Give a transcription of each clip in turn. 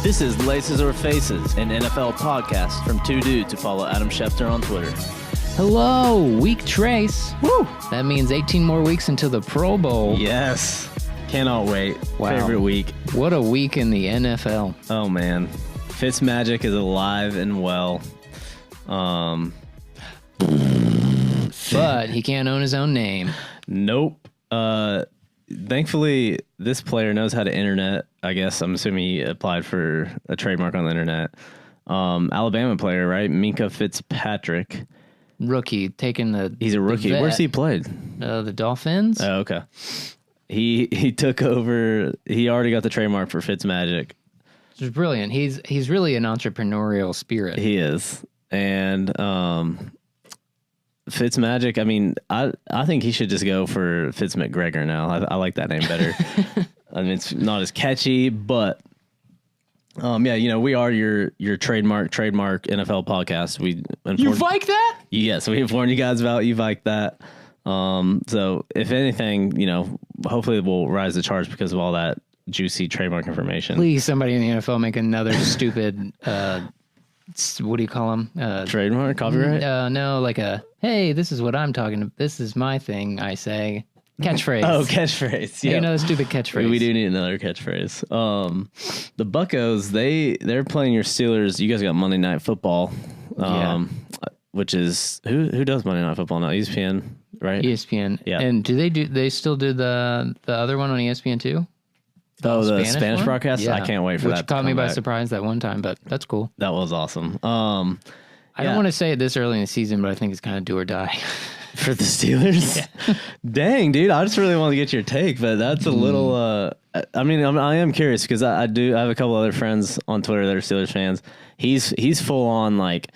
This is Laces or Faces, an NFL podcast from two dudes who follow Adam Schefter on Twitter. Hello, week trace. Woo! That means 18 more weeks until the Pro Bowl. Yes. Cannot wait. Wow. Favorite week. What a week in the NFL. Oh, man. Fitzmagic is alive and well. But he can't own his own name. Nope. Thankfully, this player knows how to internet. I guess I'm assuming he applied for a trademark on the internet. Alabama player, right? Minka Fitzpatrick. Rookie, taking the... He's a rookie. Where's he played? The Dolphins. Oh, okay. He took over. He already got the trademark for Fitzmagic. Which is brilliant. He's really an entrepreneurial spirit. He is. And Fitzmagic, I mean, I think he should just go for Fitz McGregor now. I like that name better. I mean, it's not as catchy, but yeah, you know, we are your trademark NFL podcast. You like that? Yes, we informed you guys about you like that. So if anything, you know, hopefully we'll rise the charge because of all that juicy trademark information. Please, somebody in the NFL make another stupid, what do you call them? Trademark, copyright? No, like hey, this is what I'm talking about. This is my thing, I say. Catchphrase. Oh, catchphrase. Yeah. You know, stupid catchphrase. We do need another catchphrase. The Buccos, they're playing your Steelers. You guys got Monday Night Football, which is who does Monday Night Football now? ESPN, right? ESPN. Yeah. And they still do the other one on ESPN too? The Spanish one? broadcast? Yeah. I can't wait for that. Which caught me by surprise that one time, but that's cool. That was awesome. I don't want to say it this early in the season, but I think it's kind of do or die. For the Steelers? Yeah. Dang, dude. I just really want to get your take, but that's a little... I mean, I am curious because I have a couple other friends on Twitter that are Steelers fans. He's full on, like,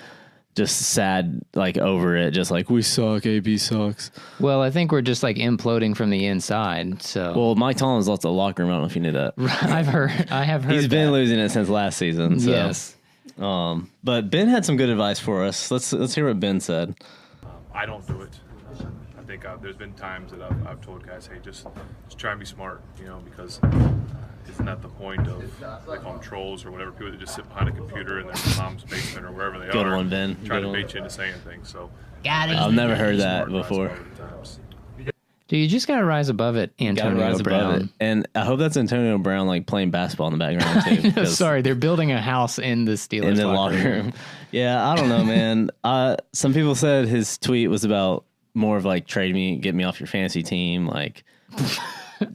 just sad, like, over it. Just like, we suck, AB sucks. Well, I think we're just, like, imploding from the inside, so... Well, Mike Tomlin's lost the locker room. I don't know if you knew that. I have heard He's been losing it since last season, so... Yes. But Ben had some good advice for us. Let's hear what Ben said. I don't do it. I think there's been times that I've told guys, hey, just try and be smart, you know, because isn't that the point of, they call them trolls or whatever, people that just sit behind a computer in their mom's basement or wherever they Good are, one, Ben. trying Good to one. bait you into saying things. So I've never heard that before. Dude, you just gotta rise above it, Antonio Brown. And I hope that's Antonio Brown, like, playing basketball in the background, too. No, sorry, they're building a house in the Steelers in the locker room. Yeah, I don't know, man. Some people said his tweet was about more of, like, trade me, get me off your fantasy team, like...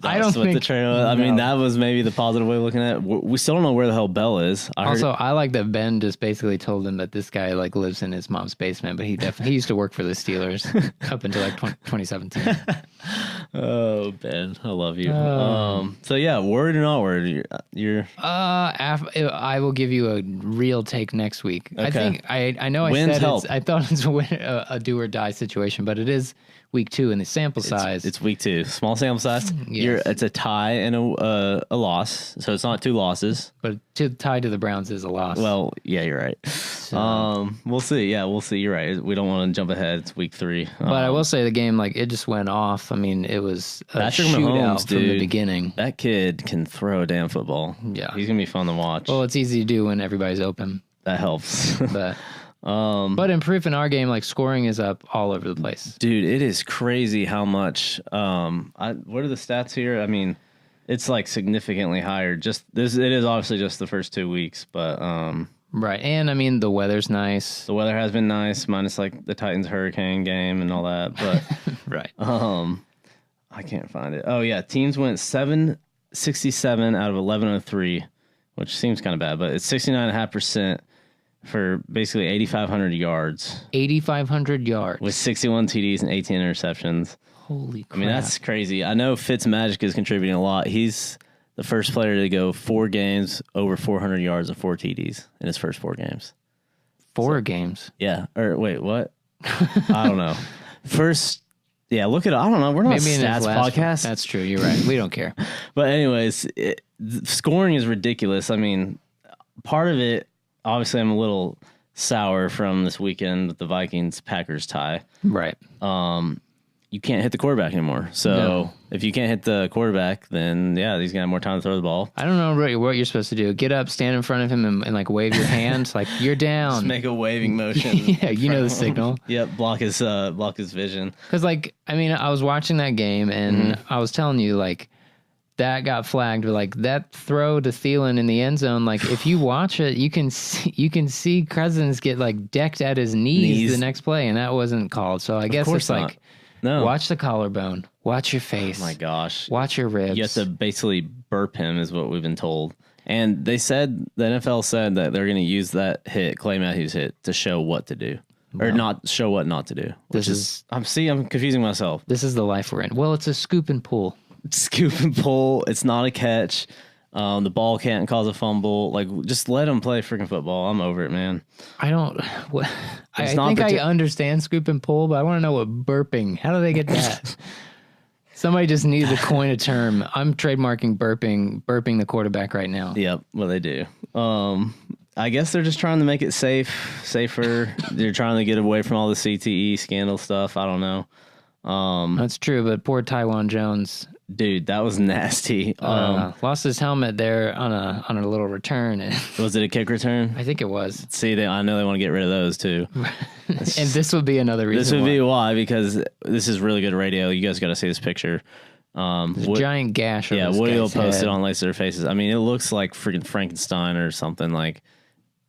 I don't think... the trade. I mean, that was maybe the positive way of looking at it. We still don't know where the hell Bell is. I like that Ben just basically told him that this guy like lives in his mom's basement, but he used to work for the Steelers up until like 2017. Oh, Ben, I love you. So yeah, word or not word? You're. I will give you a real take next week. Okay. I think I know I Wins said help. I thought it's a do or die situation, but it is week 2 in the sample size. It's week 2, small sample size. Yes. It's a tie and a loss, so it's not 2 losses. But tied to the Browns is a loss. Well, yeah, you're right. We'll see. Yeah, we'll see. You're right. We don't want to jump ahead. It's week 3. But I will say the game, like, it just went off. I mean, it was a Patrick shootout Mahomes, from dude, the beginning. That kid can throw a damn football. Yeah. He's gonna be fun to watch. Well, it's easy to do when everybody's open. That helps. But in proof in our game, like, scoring is up all over the place. Dude, it is crazy how much. What are the stats here? I mean, it's like significantly higher. Just this, it is obviously just the first 2 weeks, but right. And I mean, the weather's nice. the weather has been nice, minus like the Titans hurricane game and all that. But Right. I can't find it. Oh yeah, teams went 767 out of 1103, which seems kind of bad, but it's 69.5%. For basically 8,500 yards. 8,500 yards. With 61 TDs and 18 interceptions. Holy crap. I mean, that's crazy. I know Fitzmagic is contributing a lot. He's the first player to go 4 games over 400 yards and 4 TDs in his first 4 games. 4 games? Yeah. Or wait, what? I don't know. First, yeah, look at it. I don't know. We're not Maybe a stats podcast. That's true. You're right. We don't care. But anyways, scoring is ridiculous. I mean, part of it, obviously, I'm a little sour from this weekend with the Vikings-Packers tie. Right. you can't hit the quarterback anymore. So if you can't hit the quarterback, then he's gonna have more time to throw the ball. I don't know what you're supposed to do. Get up, stand in front of him, and like wave your hands, like you're down. Just make a waving motion. Yeah, you know the signal. Yep, block his vision. Because like, I mean, I was watching that game, and I was telling you like that got flagged, but like that throw to Thielen in the end zone, like if you watch it, you can see Cousins get like decked at his knees the next play, and that wasn't called. So I guess it's not. like, no, watch the collarbone, watch your face. Oh my gosh, watch your ribs. You have to basically burp him, is what we've been told. And they said, the NFL said that they're going to use that hit, Clay Matthews hit, to show what to do. Or not show what not to do. Which is I'm confusing myself. This is the life we're in. Well, it's a scoop and pull. Scoop and pull. It's not a catch. The ball can't cause a fumble. Like, just let them play freaking football. I'm over it, man. I think I understand scoop and pull, but I want to know what burping. How do they get that? Somebody just needed to coin a term. I'm trademarking burping the quarterback right now. Yep. Well, they do. I guess they're just trying to make it safer. They're trying to get away from all the CTE scandal stuff. I don't know. That's true, but poor Tywan Jones. Dude, that was nasty. Lost his helmet there on a little return. Was it a kick return? I think it was. See, I know they want to get rid of those too. And this would be another reason. This would be why, because this is really good radio. You guys got to see this picture. Giant gash. Yeah, Woody will post it on Lace Their Faces. I mean, it looks like freaking Frankenstein or something. Like,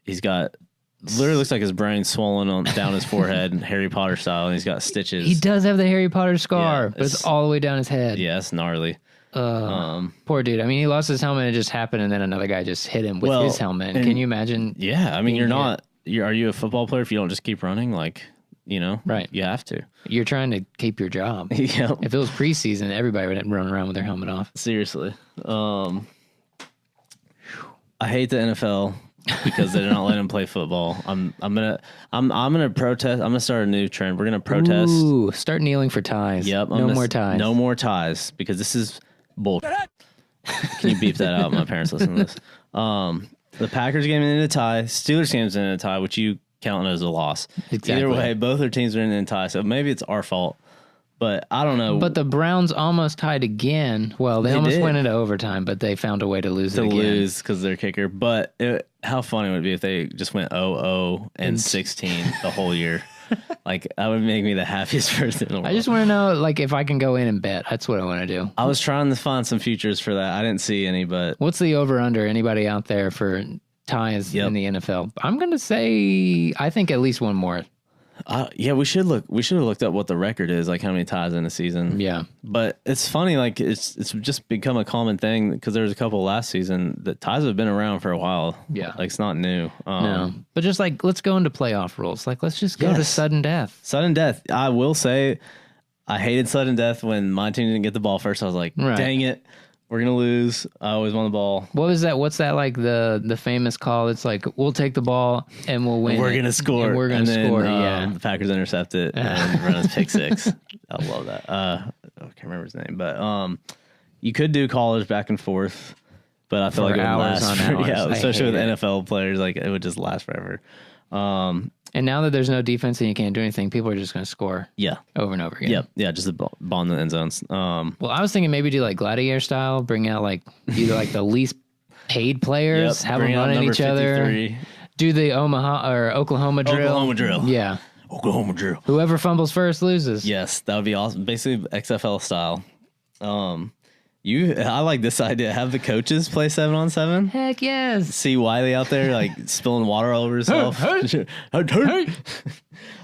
he's got... Literally looks like his brain swollen down his forehead, Harry Potter style, and he's got stitches. He does have the Harry Potter scar, but it's all the way down his head. Yeah, it's gnarly. Poor dude. I mean, he lost his helmet, and it just happened, and then another guy just hit him with his helmet. Can you imagine? Yeah, I mean, are you a football player if you don't just keep running? Like, right? You have to. You're trying to keep your job. Yeah. If it was preseason, everybody would run around with their helmet off. Seriously. I hate the NFL. Because they're not letting him play football. I'm gonna protest. I'm gonna start a new trend. We're gonna protest. Ooh, start kneeling for ties. Yep. No more ties. No more ties, because this is bullshit. Can you beep that out? My parents listen to this. The Packers game ended in a tie. Steelers game ended in a tie, which you count as a loss. Exactly. Either way, both their teams are in a tie. So maybe it's our fault. But I don't know. But the Browns almost tied again. Well, they almost went into overtime, but they found a way to lose it again. Lose because they're kicker. But how funny would it be if they just went 0-0 and 16 the whole year? Like, that would make me the happiest person in the world. I just want to know, like, if I can go in and bet. That's what I want to do. I was trying to find some futures for that. I didn't see any, but... What's the over-under? Anybody out there for ties in the NFL? I'm going to say, I think at least one more. Yeah, we should have looked up what the record is, like how many ties in a season. Yeah, but it's funny, like it's just become a common thing because there was a couple last season that ties have been around for a while. Yeah, like it's not new. No, but just like let's go into playoff rules. Like let's just go to sudden death. Sudden death. I will say, I hated sudden death when my team didn't get the ball first. I was like, dang it. We're going to lose. I always want the ball. What was that? What's that like the famous call? It's like, we'll take the ball and we'll win. We're going to score. And we're going to score, The Packers intercept it and run a pick six. I love that. I can't remember his name. But you could do college back and forth, but I feel like it would last. Especially with NFL players, like it would just last forever. And now that there's no defense and you can't do anything, people are just going to score. Yeah. Over and over again. Yep. Yeah. Just the ball in the end zones. Well, I was thinking maybe do like gladiator style, bring out like either like the least paid players, have them running each 53. Other. Do the Oklahoma drill. Oklahoma drill. Yeah. Oklahoma drill. Whoever fumbles first loses. Yes. That would be awesome. Basically XFL style. I like this idea. Have the coaches play 7-on-7. Heck yes. See Wiley out there like spilling water all over himself. Hey.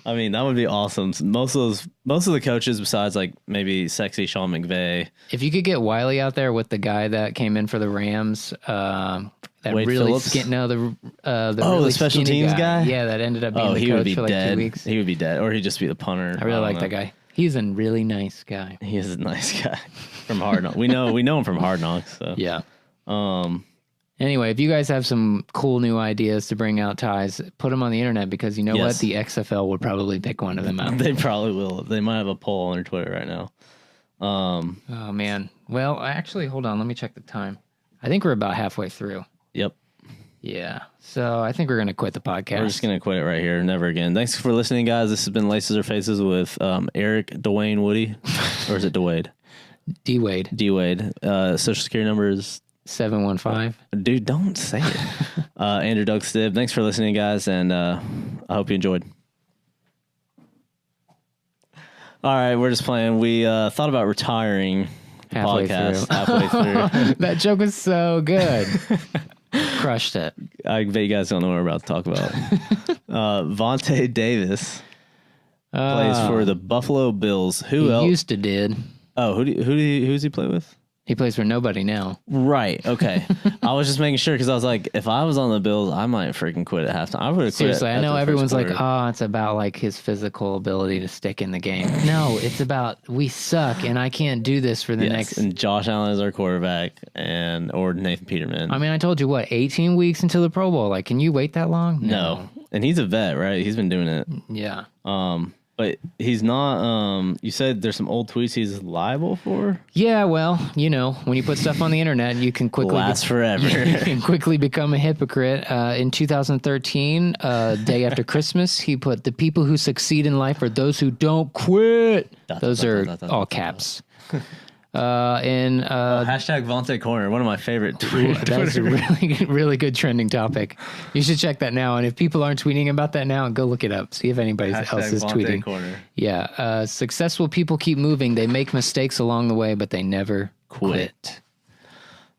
I mean, that would be awesome. Most of the coaches, besides like maybe sexy Sean McVay. If you could get Wiley out there with the guy that came in for the Rams, that Wade really Phillips? the The special teams guy. Yeah, that ended up being the coach for like dead. 2 weeks. He would be dead, or he'd just be the punter. I really like that guy. He's a really nice guy. He is a nice guy from Hard Knocks. We know him from Hard Knocks. So. Yeah. Anyway, if you guys have some cool new ideas to bring out ties, put them on the internet because you know what? The XFL would probably pick one of them out. They probably will. They might have a poll on their Twitter right now. Oh, man. Well, actually, hold on. Let me check the time. I think we're about halfway through. Yep. Yeah. So I think we're going to quit the podcast. We're just going to quit it right here. Never again. Thanks for listening, guys. This has been Laces or Faces with Eric, Dwayne, Woody. Or is it DeWade? D-Wade. D-Wade. Social security number is 715. Dude, don't say it. Andrew Doug Stibb. Thanks for listening, guys, and I hope you enjoyed. All right, we're just playing. We thought about retiring the podcast halfway through. That joke was so good. Crushed it. I bet you guys don't know what we're about to talk about. Vontae Davis plays for the Buffalo Bills. Who else? Used to did. Oh, who does he play with? He plays for nobody now. Right. Okay. I was just making sure because I was like, if I was on the Bills, I might freaking quit at halftime. I would have quit. Seriously, I know everyone's like, oh, it's about like his physical ability to stick in the game. No, it's about we suck and I can't do this for the next. And Josh Allen is our quarterback, or Nathan Peterman. I mean, I told you 18 weeks until the Pro Bowl. Like, can you wait that long? No. And he's a vet, right? He's been doing it. Yeah. But he's not, you said there's some old tweets he's liable for? Yeah, well, when you put stuff on the internet, you can quickly last forever. You can quickly become a hypocrite. In 2013, day after Christmas, he put the people who succeed in life are those who don't quit. Those are all caps. Hashtag Vontae Corner, one of my favorite tweets. That's a really, really good trending topic. You should check that now. And if people aren't tweeting about that now, go look it up. See if anybody else is Vontae tweeting. Corner. Yeah. Successful people keep moving. They make mistakes along the way, but they never quit.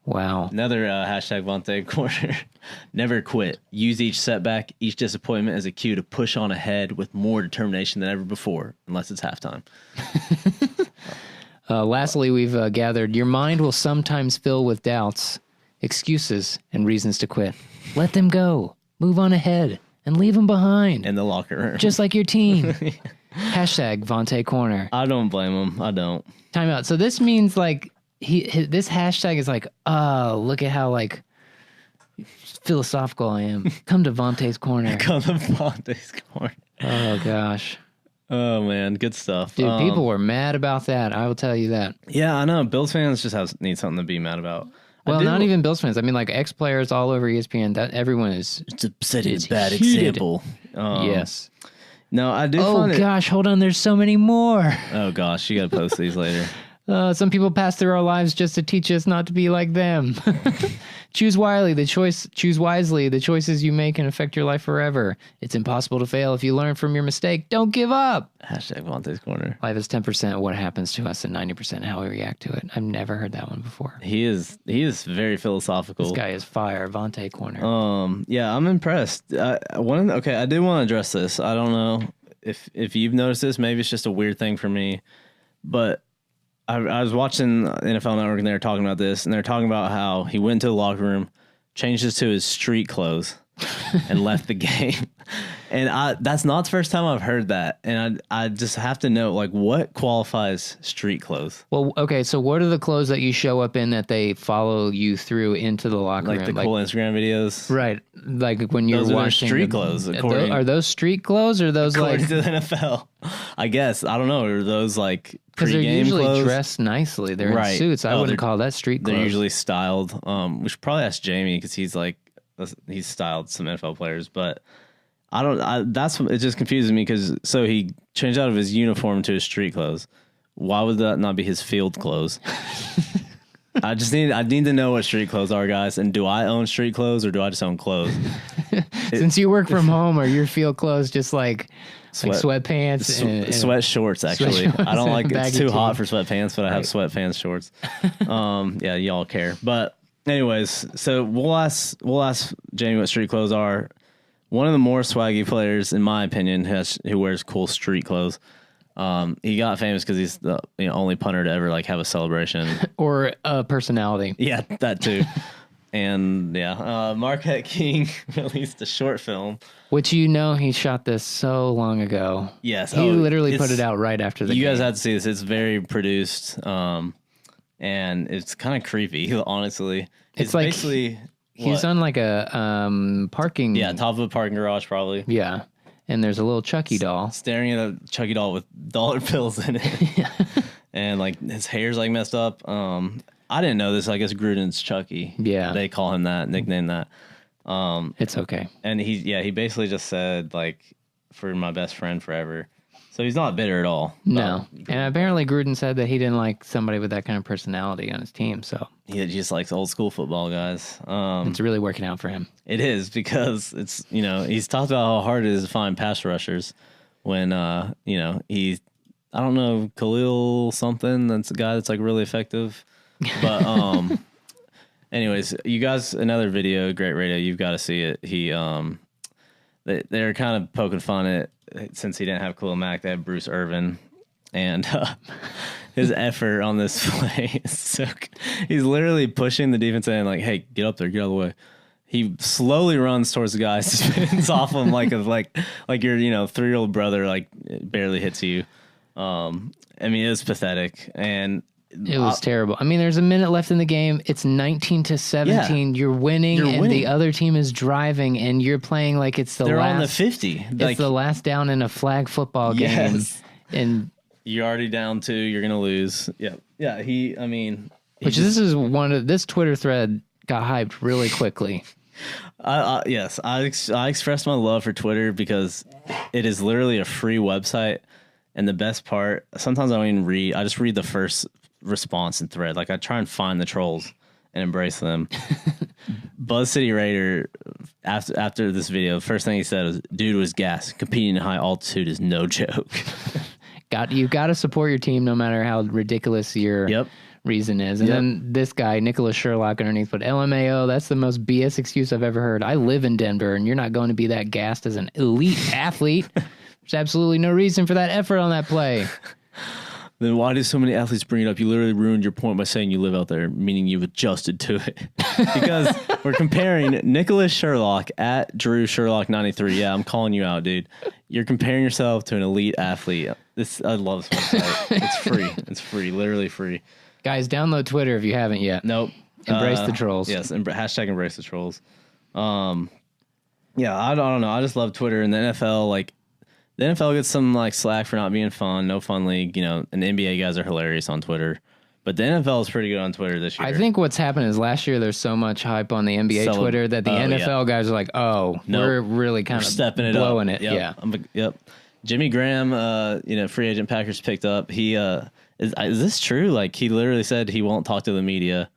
Wow. Another hashtag Vontae Corner. Never quit. Use each setback, each disappointment as a cue to push on ahead with more determination than ever before, unless it's halftime. Lastly, we've gathered, your mind will sometimes fill with doubts, excuses, and reasons to quit. Let them go. Move on ahead and leave them behind. In the locker room. Just like your team. Hashtag Vontae Corner. I don't blame him. I don't. Time out. So this means like, this hashtag is like, oh, look at how like philosophical I am. Come to Vontae's Corner. Come to Vontae's Corner. Oh, gosh. Oh, man. Good stuff. Dude, people were mad about that. I will tell you that. Yeah, I know. Bills fans just need something to be mad about. Well, not even Bills fans. I mean, like ex-players all over ESPN. That everyone is. It's a bad example. Yes. No, I do. Oh gosh, hold on. There's so many more. Oh gosh, you got to post these later. Some people pass through our lives just to teach us not to be like them. Choose wisely. Choose wisely. The choices you make can affect your life forever. It's impossible to fail if you learn from your mistake. Don't give up. Hashtag Vontae's Corner. Life is 10% what happens to us and 90% how we react to it. I've never heard that one before. He is very philosophical. This guy is fire. Vontae Corner. Yeah, I'm impressed. I do want to address this. I don't know if you've noticed this. Maybe it's just a weird thing for me, but I was watching NFL Network and they were talking about this, and they're talking about how he went to the locker room, changed to his street clothes, and left the game. And that's not the first time I've heard that. And I just have to know, like, what qualifies street clothes? Well, okay, so what are the clothes that you show up in that they follow you through into the locker room? Like the cool Instagram videos? Right. Like when you're watching. Street clothes. Are those street clothes or are those according like. to the NFL. I guess. I don't know. Are those like because they're usually clothes? Dressed nicely. They're in suits. I wouldn't call that street clothes. They're usually styled. We should probably ask Jamie because he's styled some NFL players, but it just confuses me because so he changed out of his uniform to his street clothes. Why would that not be his field clothes? I need to know what street clothes are, guys. And do I own street clothes or do I just own clothes? Since you work from home, are your field clothes just like sweatpants and sweat shorts? Actually, sweat shorts I don't like it's too hot for sweatpants, but I have sweatpants shorts. Yeah, y'all care. But anyways, so we'll ask Jamie what street clothes are. One of the more swaggy players, in my opinion, who wears cool street clothes. He got famous because he's the only punter to ever have a celebration or a personality. Yeah, that too. And yeah, Marquette King released a short film, which he shot this so long ago. Yes, he literally put it out right after the game. You guys have to see this. It's very produced, and it's kind of creepy. Honestly, it's like basically he's on like a parking. Yeah, top of a parking garage probably. Yeah. And there's a little Chucky doll. Staring at a Chucky doll with dollar bills in it. Yeah. And his hair's messed up. I didn't know this. I guess Gruden's Chucky. Yeah. They call him that, nickname that. It's okay. And he basically just said, like, for my best friend forever. So he's not bitter at all. No. And apparently Gruden said that he didn't like somebody with that kind of personality on his team. So he just likes old school football guys. it's really working out for him. It is, because it's, he's talked about how hard it is to find pass rushers when, I don't know, Khalil something. That's a guy that's like really effective. But, anyways, you guys, another video, great radio. You've got to see it. They're kind of poking fun at, since he didn't have Khalil Mack, they have Bruce Irvin, and his effort on this play is so good. He's literally pushing the defense end, like, hey, get up there, get out of the way. He slowly runs towards the guy, spins off him like your 3-year-old brother, like, barely hits you. I mean, it was pathetic, and it was terrible. I mean, there's a minute left in the game. It's 19-17. Yeah. You're winning, the other team is driving, and you're playing like it's they're on the 50. It's the last down in a flag football game. Yes. And you're already down 2. You're gonna lose. Yeah. Yeah. This Twitter thread got hyped really quickly. Yes, I expressed my love for Twitter because it is literally a free website, and the best part, sometimes I don't even read. I just read the first response and thread. Like, I try and find the trolls and embrace them. Buzz City Raider, after this video, the first thing he said was, "Dude was gassed. Competing in high altitude is no joke." You got to support your team no matter how ridiculous your reason is. And then this guy, Nicholas Sherlock, underneath, but LMAO, that's the most BS excuse I've ever heard. I live in Denver, and you're not going to be that gassed as an elite athlete. There's absolutely no reason for that effort on that play. Then why do so many athletes bring it up? You literally ruined your point by saying you live out there, meaning you've adjusted to it. Because we're comparing Nicholas Sherlock at Drew Sherlock 93. Yeah, I'm calling you out, dude. You're comparing yourself to an elite athlete. I love this website. It's free. It's free, literally free. Guys, download Twitter if you haven't yet. Nope. Embrace the trolls. Yes, hashtag embrace the trolls. Yeah, I don't know. I just love Twitter, and the NFL, like, the NFL gets some like slack for not being fun, no fun league, and the NBA guys are hilarious on Twitter. But the NFL is pretty good on Twitter this year. I think what's happened is last year there's so much hype on the NBA Twitter that the NFL guys are like, we're really kind of stepping blowing it. Yep. Yep. Jimmy Graham, free agent Packers picked up. He is this true? Like, he literally said he won't talk to the media.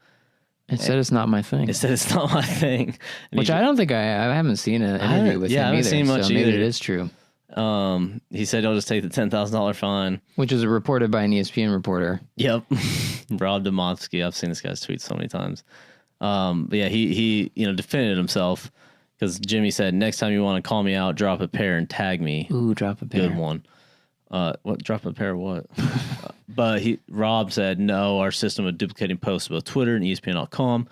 It said it's not my thing. It said it's not my thing. Which I don't think I haven't seen an interview with him either. I haven't seen much either. Maybe it is true. He said he'll just take the $10,000 fine, which was reported by an ESPN reporter. Yep. Rob Demovsky. I've seen this guy's tweets so many times. But yeah, he defended himself because Jimmy said, next time you want to call me out, drop a pair and tag me. Ooh, drop a pair. Good one. What, drop a pair of what? But Rob said, no, our system of duplicating posts about Twitter and ESPN.com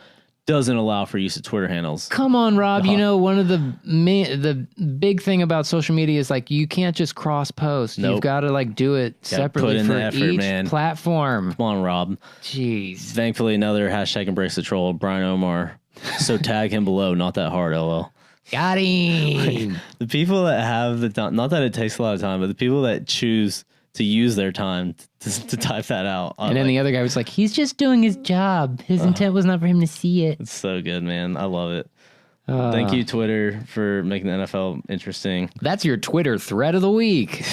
doesn't allow for use of Twitter handles. Come on, Rob. One of the big thing about social media is like you can't just cross post. Nope. You've got to like do it separately for each platform. Come on, Rob. Jeez. Thankfully, another hashtag embrace the troll, Brian Omar. So tag him below. Not that hard, LL. Got him. The people that have the time, not that it takes a lot of time, but the people that choose to use their time to type that out. And then the other guy was like, he's just doing his job. His intent was not for him to see it. It's so good, man. I love it. Thank you, Twitter, for making the NFL interesting. That's your Twitter thread of the week.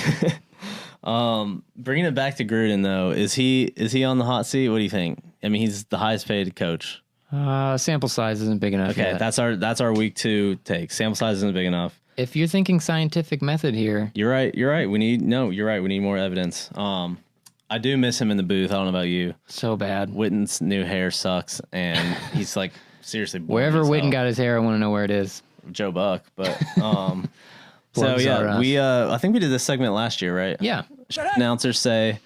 Bringing it back to Gruden, though, is he on the hot seat? What do you think? I mean, he's the highest paid coach. Sample size isn't big enough yet. That's our week 2 take. Sample size isn't big enough. If you're thinking scientific method here, you're right. You're right. We need more evidence. I do miss him in the booth. I don't know about you. So bad. Witten's new hair sucks, and he's like seriously. Wherever Witten got his hair, I want to know where it is. Joe Buck, but so yeah, we I think we did this segment last year, right? Yeah. Announcers say,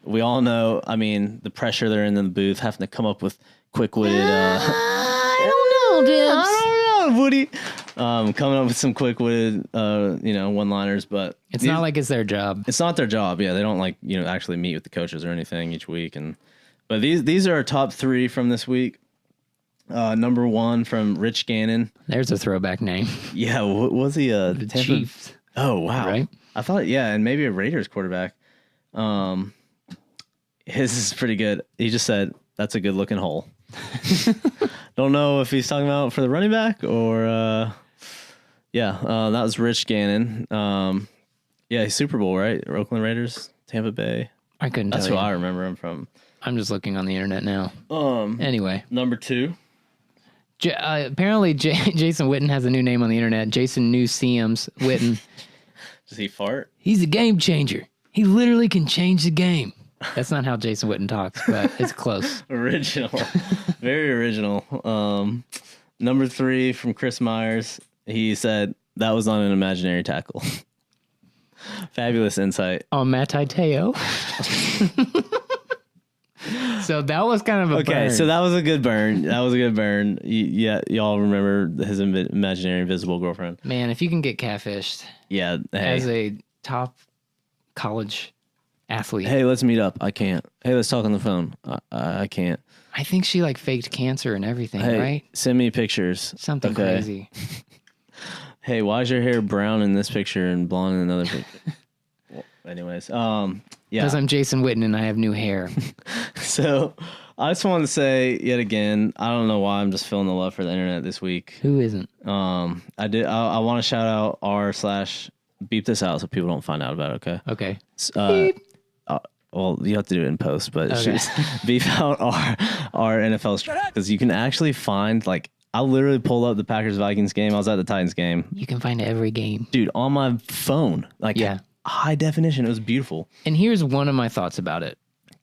we all know. I mean, the pressure they're in the booth, having to come up with quick-witted. I don't know, Dibs. I don't know, Woody. Coming up with some quick-witted, one-liners, but it's not like it's their job. It's not their job. Yeah, they don't actually meet with the coaches or anything each week. But these are our top 3 from this week. Number 1 from Rich Gannon. There's a throwback name. Yeah, was he the Chiefs? Oh wow, right? I thought and maybe a Raiders quarterback. His is pretty good. He just said, "That's a good looking hole." Don't know if he's talking about for the running back or, that was Rich Gannon. He's Super Bowl, right? Oakland Raiders, Tampa Bay. I couldn't That's tell who you. I remember him from. I'm just looking on the internet now. Anyway. Number 2. Apparently, Jason Witten has a new name on the internet. Jason New Seams Witten. Does he fart? He's a game changer. He literally can change the game. That's not how Jason Witten talks, but it's close. Original. Very original. Number 3 from Chris Myers. He said that was on an imaginary tackle. Fabulous insight. On Matty Teo. So that was kind of a burn. So that was a good burn. Y'all remember his imaginary invisible girlfriend. Man, if you can get catfished Yeah. Hey. as a top college athlete. Hey, let's meet up. I can't. Hey, let's talk on the phone. I can't. I think she like faked cancer and everything, Hey, right? send me pictures. Something crazy. Hey, why is your hair brown in this picture and blonde in another picture? Well, anyways, Because I'm Jason Witten and I have new hair. So I just wanted to say yet again, I don't know why I'm just feeling the love for the internet this week. Who isn't? I want to shout out r/beep this out so people don't find out about it. Okay. Okay. Well, you have to do it in post, but Okay. beef out our NFL because you can actually find I literally pulled up the Packers Vikings game. I was at the Titans game, You can find every game. dude, on my phone, Yeah. high definition. It was beautiful. And here's one of my thoughts about it.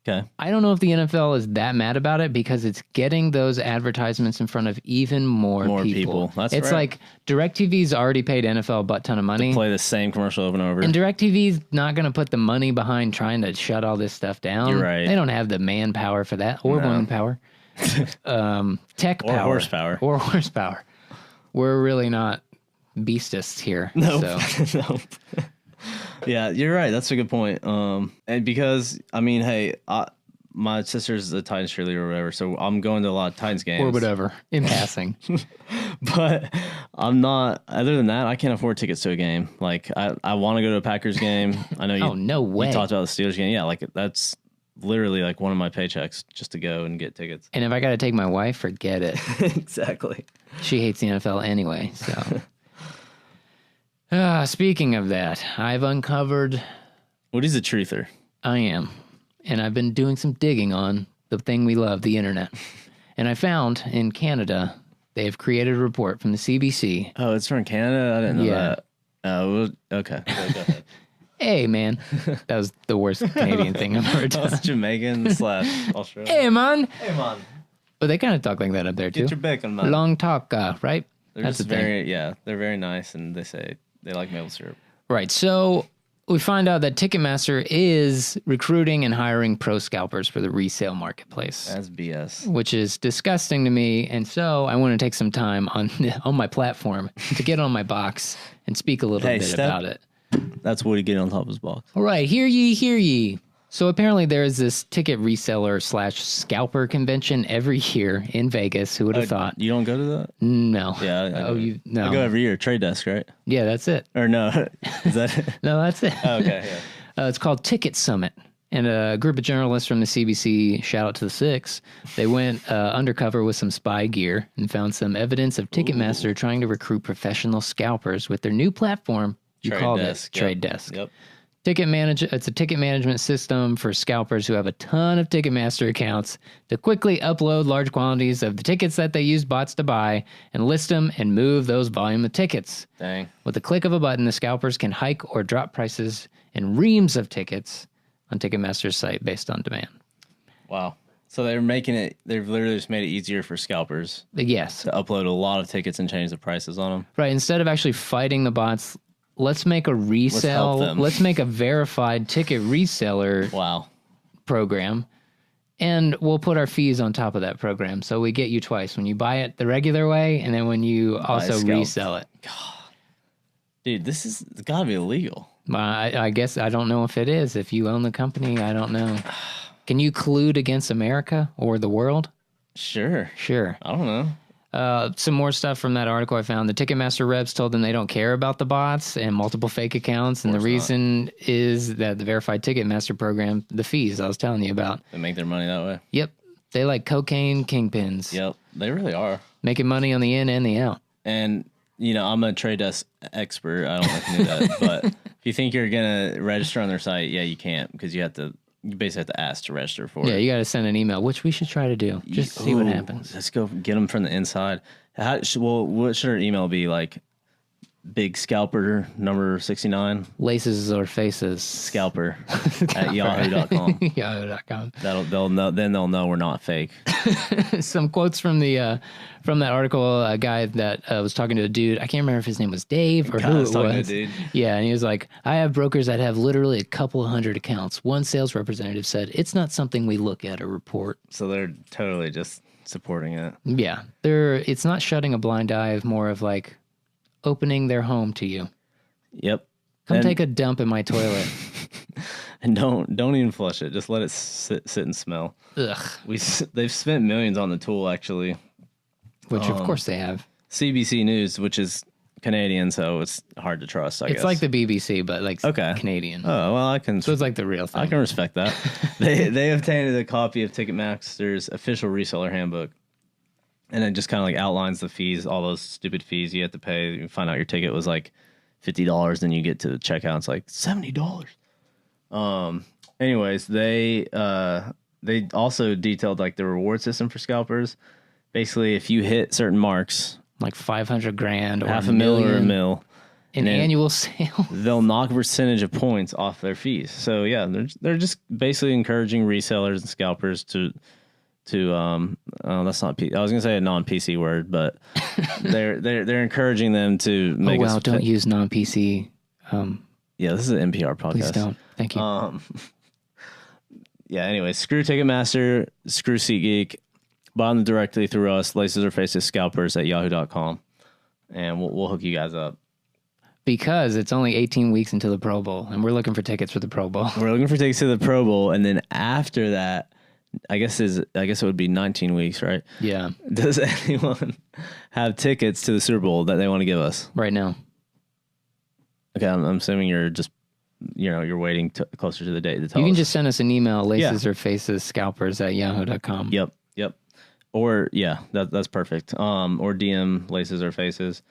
Okay. I don't know if the NFL is that mad about it because it's getting those advertisements in front of even more people. That's it's right. like DirecTV's already paid NFL a butt ton of money. Play the same commercial over and over. And DirecTV's not going to put the money behind trying to shut all this stuff down. You're right. They don't have the manpower for that or woman power. Tech Or power. horsepower. Or horsepower. We're really not beastists here. Nope. So. Nope. Yeah, you're right. That's a good point. And because hey, my sister's a Titans cheerleader or whatever, so I'm going to a lot of Titans games Or whatever, in passing. But I'm not. Other than that, I can't afford tickets to a game. I want to go to a Packers game. I know you. Oh, no way. You talked about the Steelers game. Yeah, that's literally one of my paychecks just to go and get tickets. And if I got to take my wife, forget it. Exactly. She hates the NFL anyway, so. Speaking of that, I've uncovered. What is a truther? I am. And I've been doing some digging on the thing we love, the internet. And I found in Canada, they have created a report from the CBC. Oh, it's from Canada? I didn't know that. Oh, okay. Go ahead. Hey, man. That was the worst Canadian thing I've ever done. That's Jamaican / Australian. Hey, man. Hey, man. But they kind of talk like that up there, too. Get your bacon, man. Long talk, right? They're That's just the thing. they're very nice, and they say they like maple syrup. Right. So we find out that Ticketmaster is recruiting and hiring pro scalpers for the resale marketplace. That's BS. Which is disgusting to me. And so I want to take some time on my platform to get on my box and speak a little bit about it. That's Woody getting on top of his box. All right. Hear ye, hear ye. So apparently there is this ticket reseller / scalper convention every year in Vegas. Who would have thought? You don't go to that? No. Yeah. No. I go every year. Trade desk, right? Yeah, that's it. Or no? Is that it? No, that's it. Oh, okay. Yeah. It's called Ticket Summit. And a group of journalists from the CBC, shout out to the Six, they went undercover with some spy gear and found some evidence of Ticketmaster trying to recruit professional scalpers with their new platform. You called it Trade Desk. Yep. It's a ticket management system for scalpers who have a ton of Ticketmaster accounts to quickly upload large quantities of the tickets that they use bots to buy and list them and move those volume of tickets. Dang. With the click of a button, the scalpers can hike or drop prices and reams of tickets on Ticketmaster's site based on demand. Wow. So they've literally just made it easier for scalpers Yes. to upload a lot of tickets and change the prices on them. Right. Instead of actually fighting the bots, let's make a resale. Let's make a verified ticket reseller program, and we'll put our fees on top of that program. So we get you twice when you buy it the regular way, and then when you also resell it. Dude, this is gotta be illegal. I guess I don't know if it is. If you own the company, I don't know. Can you collude against America or the world? Sure. I don't know. Some more stuff from that article I found. The Ticketmaster reps told them they don't care about the bots and multiple fake accounts. And the reason is that the verified Ticketmaster program, the fees I was telling you about. They make their money that way. Yep. They like cocaine kingpins. Yep, they really are. Making money on the in and the out. And, you know, I'm a trade desk expert. I don't know if you knew that. But if you think you're going to register on their site, yeah, you can't because you basically have to ask to register for it. Yeah, you got to send an email, which we should try to do. Just see what happens. Let's go get them from the inside. What should our email be? Like, Big Scalper number 69? Laces or faces. Scalper at yahoo.com. Yahoo.com. They'll know we're not fake. Some quotes from that article. A guy that was talking to a dude. I can't remember if his name was Dave or who it was. Yeah, and he was like, I have brokers that have literally a couple hundred accounts. One sales representative said, it's not something we look at or report. So they're totally just supporting it. Yeah. It's not shutting a blind eye, more of like opening their home to you. Yep. Come take a dump in my toilet. And don't even flush it. Just let it sit and smell. Ugh. They've spent millions on the tool, actually. Which, of course, they have. CBC News, which is Canadian, so it's hard to trust, I guess. It's like the BBC, but like Canadian. Oh, well, I can... So it's like the real thing. I can respect that. They obtained a copy of Ticketmaster's official reseller handbook. And it just kind of like outlines the fees, all those stupid fees you have to pay. You find out your ticket was like $50, then you get to checkout, and it's like $70. Anyways, they also detailed like the reward system for scalpers. Basically, if you hit certain marks, like 500 grand or half a mil or a mil in annual sales, they'll knock a percentage of points off their fees. So yeah, they're just basically encouraging resellers and scalpers to that's not I was gonna say a non-PC word, but they're encouraging them to make. Oh wow! Don't use non-PC. Yeah, this is an NPR podcast. Please don't. Thank you. Yeah. Anyway, screw Ticketmaster, screw SeatGeek. Buy them directly through us. Laces or faces scalpers at yahoo.com, and we'll hook you guys up. Because it's only 18 weeks until the Pro Bowl, and we're looking for tickets for the Pro Bowl. We're looking for tickets to the Pro Bowl, and then after that. I guess it would be 19 weeks, right? Yeah. Does anyone have tickets to the Super Bowl that they want to give us right now? Okay, I'm assuming you're just, you're waiting closer to the date to tell us. You can just send us an email, laces or faces scalpers at yahoo.com. Yep. Or that's perfect. Or DM laces or faces.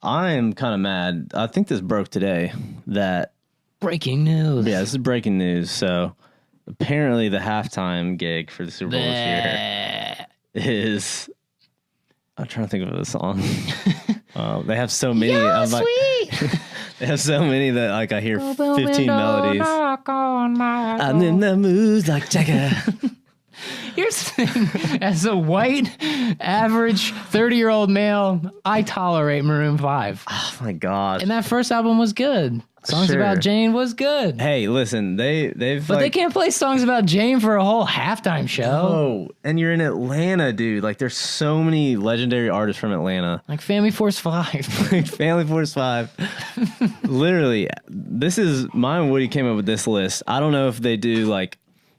I am kind of mad. I think this broke today. That breaking news. Yeah, this is breaking news. So. Apparently, the halftime gig for the Super Bowl this year is. I'm trying to think of the song. They have so many. Sweet. They have so many that like I hear 15 melodies. I'm in the mood like Jagger. Here's the thing: as a white, average 30-year-old male, I tolerate Maroon 5. Oh my god! And that first album was good. Songs about Jane was good. Hey, listen, but they can't play songs about Jane for a whole halftime show. Oh, and you're in Atlanta, dude. Like, there's so many legendary artists from Atlanta. Like Family Force 5. Family Force 5. Literally, this is mine. Woody came up with this list. I don't know if they do like.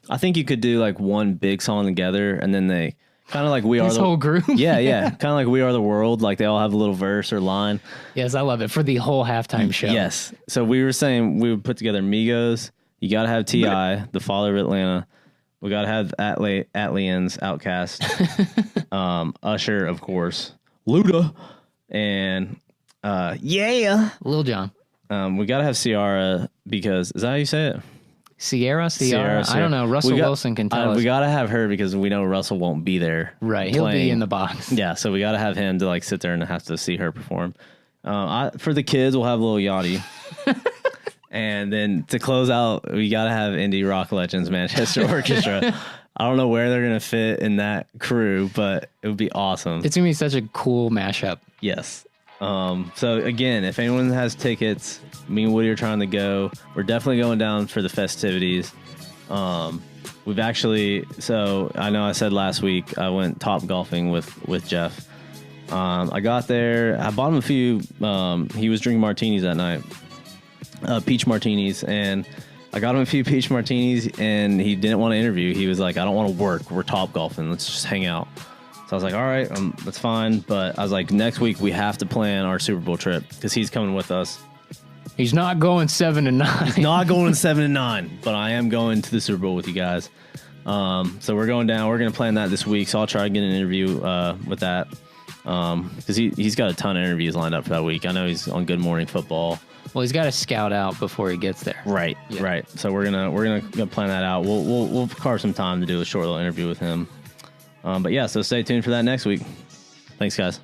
I think you could do like one big song together, and then they. Kind of like We Are this whole group? Yeah. Kind of like We Are the World. Like they all have a little verse or line. Yes, I love it. For the whole halftime show. Yes. So we were saying we would put together Migos. You got to have T.I., the father of Atlanta. We got to have Atlians, Outkast. Usher, of course. Luda. And Lil Jon. We got to have Ciara because, is that how you say it? Sierra. I don't know. Russell Wilson can tell us. We got to have her because we know Russell won't be there. Right. Playing. He'll be in the box. Yeah. So we got to have him to like sit there and have to see her perform. For the kids, we'll have Lil Yachty. And then to close out, we got to have indie rock legends, Manchester Orchestra. I don't know where they're going to fit in that crew, but it would be awesome. It's going to be such a cool mashup. Yes. So again, if anyone has tickets, me and Woody are trying to go. We're definitely going down for the festivities. We've actually, so I know I said last week I went top golfing with Jeff. I got there, I bought him a few, he was drinking martinis that night, peach martinis, and I got him a few peach martinis, and he didn't want to interview. He was like, I don't want to work. We're top golfing. Let's just hang out. So I was like, all right, that's fine. But I was like, next week we have to plan our Super Bowl trip because he's coming with us. He's not going 7 and 9. He's not going 7 and 9, but I am going to the Super Bowl with you guys. So we're going down. We're going to plan that this week. So I'll try to get an interview with that because he's got a ton of interviews lined up for that week. I know he's on Good Morning Football. Well, he's got to scout out before he gets there. Right, right. So we're gonna plan that out. We'll carve some time to do a short little interview with him. But yeah, so stay tuned for that next week. Thanks, guys.